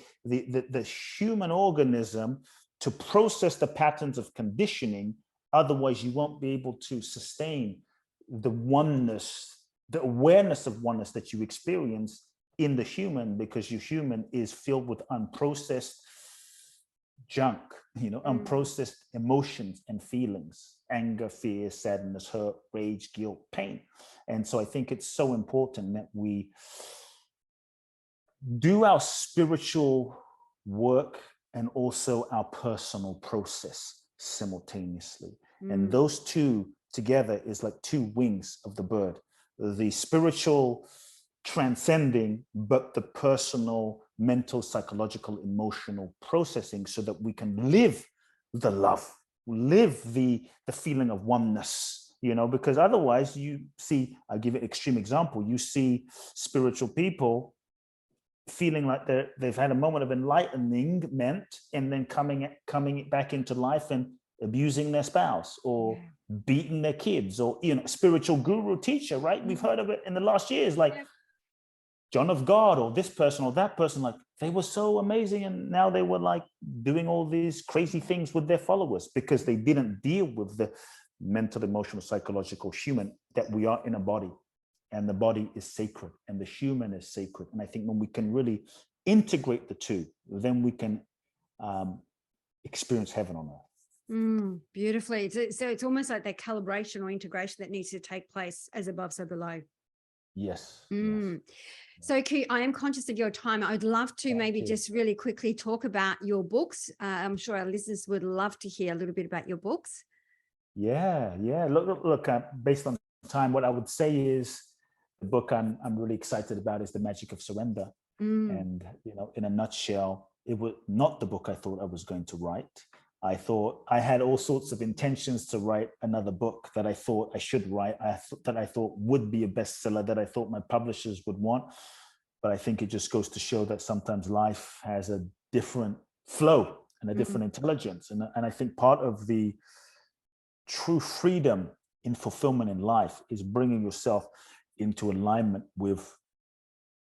human organism to process the patterns of conditioning. Otherwise, you won't be able to sustain the oneness, the awareness of oneness that you experience in the human, because your human is filled with unprocessed junk, unprocessed emotions and feelings, anger, fear, sadness, hurt, rage, guilt, pain. And so I think it's so important that we do our spiritual work and also our personal process simultaneously. And those two together is like two wings of the bird. The spiritual transcending, but the personal, mental, psychological, emotional processing, so that we can live the love, live the feeling of oneness, because otherwise you see, I'll give an extreme example. You see spiritual people feeling like they've had a moment of enlightenment and then coming back into life and abusing their spouse or beating their kids, or spiritual guru teacher, right? We've heard of it in the last years, like John of God or this person or that person, like they were so amazing and now they were like doing all these crazy things with their followers because they didn't deal with the mental, emotional, psychological human, that we are in a body. And the body is sacred and the human is sacred. And I think when we can really integrate the two, then we can experience heaven on earth. Beautifully. So it's almost like that calibration or integration that needs to take place as above, so below. Yes. So Kute, I am conscious of your time. I'd love to just really quickly talk about your books. I'm sure our listeners would love to hear a little bit about your books. Yeah. Look, based on time, what I would say is the book I'm really excited about is The Magic of Surrender. And, in a nutshell, it was not the book I thought I was going to write. I thought I had all sorts of intentions to write another book that I thought I should write, that I thought would be a bestseller, that I thought my publishers would want. But I think it just goes to show that sometimes life has a different flow and a different intelligence. And I think part of the true freedom in fulfillment in life is bringing yourself into alignment with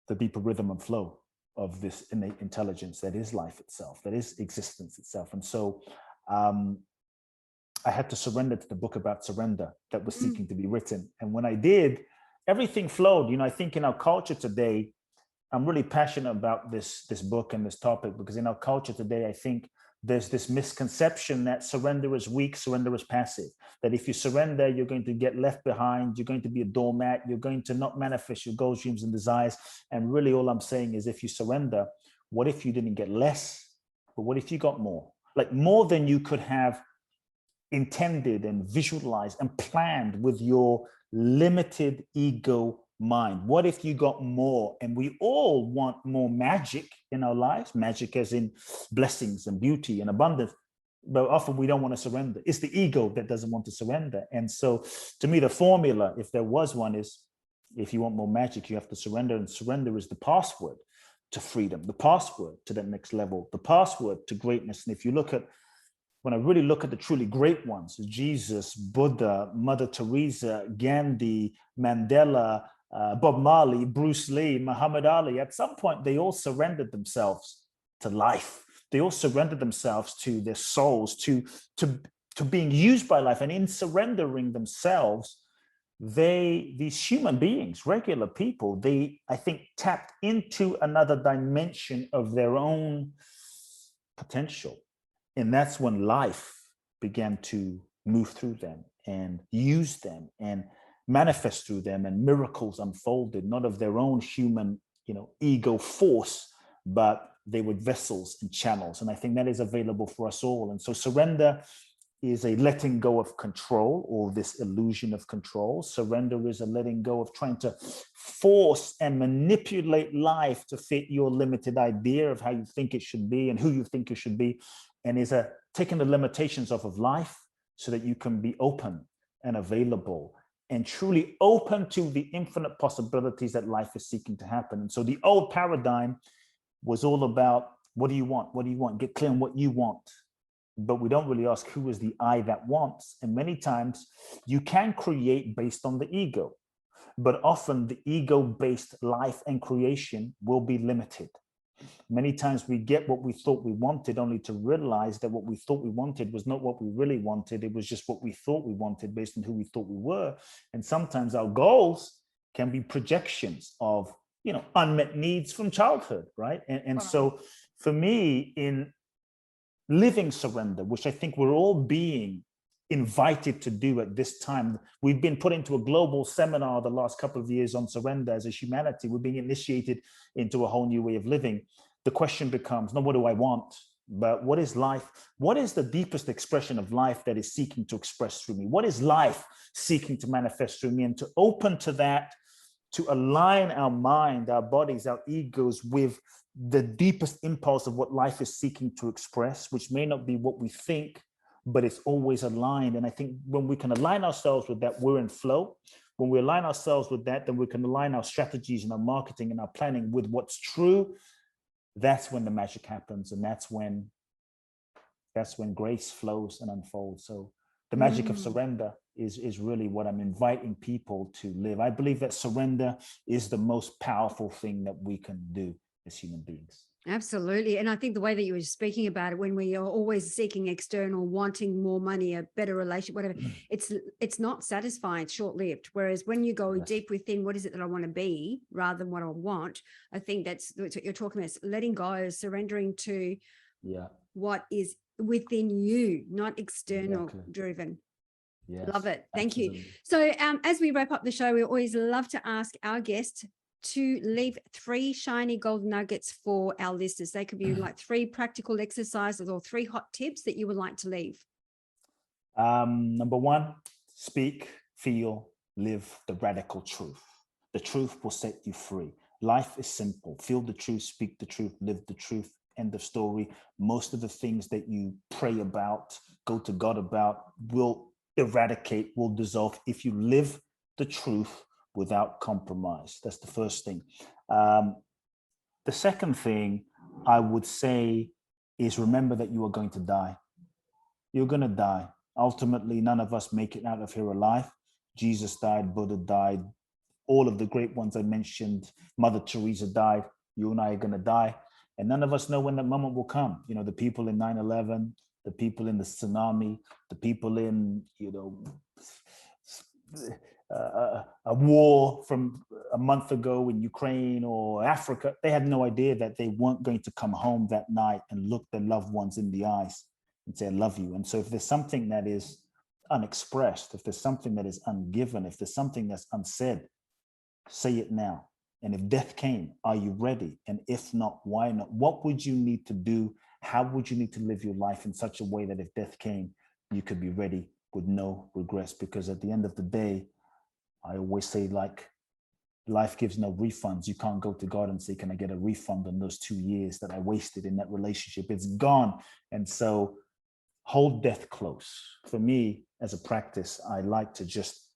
the deeper rhythm and flow of this innate intelligence that is life itself, that is existence itself. And so I had to surrender to the book about surrender that was seeking to be written. And when I did, everything flowed. I think in our culture today, I'm really passionate about this book and this topic, because in our culture today, I think there's this misconception that surrender is weak, surrender is passive, that if you surrender, you're going to get left behind, you're going to be a doormat, you're going to not manifest your goals, dreams, and desires. And really all I'm saying is, if you surrender, what if you didn't get less, but what if you got more? Like more than you could have intended and visualized and planned with your limited ego mind. What if you got more? And we all want more magic in our lives, magic as in blessings and beauty and abundance, but often we don't want to surrender. It's the ego that doesn't want to surrender. And so to me, the formula, if there was one, is if you want more magic, you have to surrender, and surrender is the password to freedom, the password to the next level, the password to greatness. And if you look at, when I really look at the truly great ones, Jesus, Buddha, Mother Teresa, Gandhi, Mandela, Bob Marley, Bruce Lee, Muhammad Ali, at some point, they all surrendered themselves to life. They all surrendered themselves to their souls, to being used by life. And in surrendering themselves, these human beings, regular people, they, I think, tapped into another dimension of their own potential. And that's when life began to move through them and use them and manifest through them, and miracles unfolded, not of their own human, ego force, but they were vessels and channels. And I think that is available for us all. And so surrender is a letting go of control, or this illusion of control. Surrender is a letting go of trying to force and manipulate life to fit your limited idea of how you think it should be and who you think it should be, and is a taking the limitations off of life so that you can be open and available and truly open to the infinite possibilities that life is seeking to happen. And so the old paradigm was all about, what do you want? What do you want? Get clear on what you want. But we don't really ask, who is the I that wants? And many times you can create based on the ego, but often the ego-based life and creation will be limited. Many times we get what we thought we wanted, only to realize that what we thought we wanted was not what we really wanted. It was just what we thought we wanted based on who we thought we were. And sometimes our goals can be projections of, unmet needs from childhood, right? And so for me, in living surrender, which I think we're all being invited to do at this time. We've been put into a global seminar the last couple of years on surrender as a humanity. We're being initiated into a whole new way of living. The question becomes, not what do I want, but what is life? What is the deepest expression of life that is seeking to express through me? What is life seeking to manifest through me? And to open to that, to align our mind, our bodies, our egos with the deepest impulse of what life is seeking to express, which may not be what we think, but it's always aligned. And I think when we can align ourselves with that, we're in flow. When we align ourselves with that, then we can align our strategies and our marketing and our planning with what's true. That's when the magic happens. And that's when grace flows and unfolds. So the magic of surrender is really what I'm inviting people to live. I believe that surrender is the most powerful thing that we can do as human beings. Absolutely. And I think the way that you were speaking about it, when we are always seeking external, wanting more money, a better relationship, whatever, it's not satisfying, it's short-lived. Whereas when you go deep within, what is it that I want to be rather than what I want, I think that's what you're talking about, letting go, surrendering to what is within you, not external driven. Yes, love it. Thank you. So as we wrap up the show, we always love to ask our guests to leave 3 shiny gold nuggets for our listeners. They could be like 3 practical exercises or 3 hot tips that you would like to leave. Number 1, speak, feel, live the radical truth. The truth will set you free. Life is simple. Feel the truth, speak the truth, live the truth. End of story. Most of the things that you pray about, go to God about, will eradicate, will dissolve if you live the truth without compromise. That's the first thing. The second thing I would say is, remember that you are going to die. You're going to die. Ultimately, none of us make it out of here alive. Jesus died, Buddha died, all of the great ones I mentioned, Mother Teresa died, you and I are going to die. And none of us know when that moment will come. The people in 9/11, the people in the tsunami, the people in, a war from a month ago in Ukraine or Africa, they had no idea that they weren't going to come home that night and look their loved ones in the eyes and say, I love you. And so if there's something that is unexpressed, if there's something that is ungiven, if there's something that's unsaid, say it now. And if death came, are you ready? And if not, why not? What would you need to do? How would you need to live your life in such a way that if death came, you could be ready with no regrets? Because at the end of the day, I always say, like, life gives no refunds. You can't go to God and say, can I get a refund on those 2 years that I wasted in that relationship? It's gone. And so hold death close. For me, as a practice, I like to just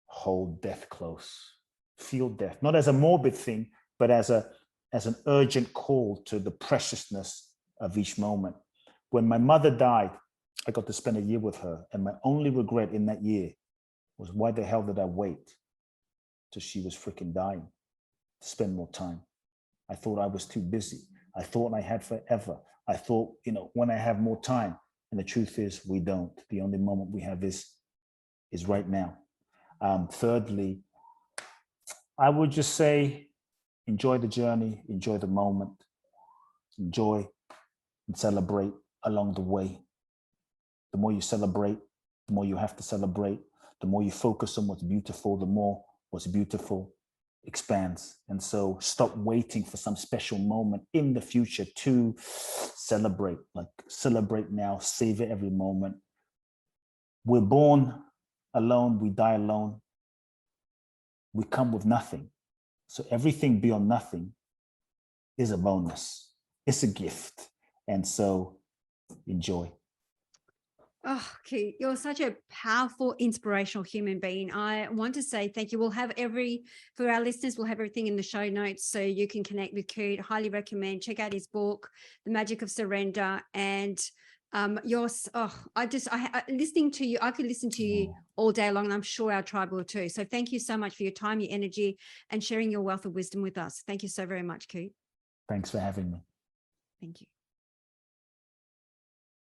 hold death close. Feel death, not as a morbid thing, but as an urgent call to the preciousness of each moment. When my mother died, I got to spend a year with her. And my only regret in that year was, why the hell did I wait till she was freaking dying to spend more time? I thought I was too busy. I thought I had forever. I thought, when I have more time. And the truth is, we don't. The only moment we have is right now. Thirdly, I would just say, enjoy the journey, enjoy the moment, enjoy and celebrate along the way. The more you celebrate, the more you have to celebrate. The more you focus on what's beautiful, the more what's beautiful expands. And so stop waiting for some special moment in the future to celebrate. Like, celebrate now, savor every moment. We're born alone, we die alone. We come with nothing. So everything beyond nothing is a bonus. It's a gift. And so enjoy. Oh, Kute, you're such a powerful, inspirational human being. I want to say thank you. We'll have for our listeners, we'll have everything in the show notes so you can connect with Kute. Highly recommend. Check out his book, The Magic of Surrender. And listening to you, I could listen to you all day long, and I'm sure our tribe will too. So thank you so much for your time, your energy, and sharing your wealth of wisdom with us. Thank you so very much, Kute. Thanks for having me. Thank you.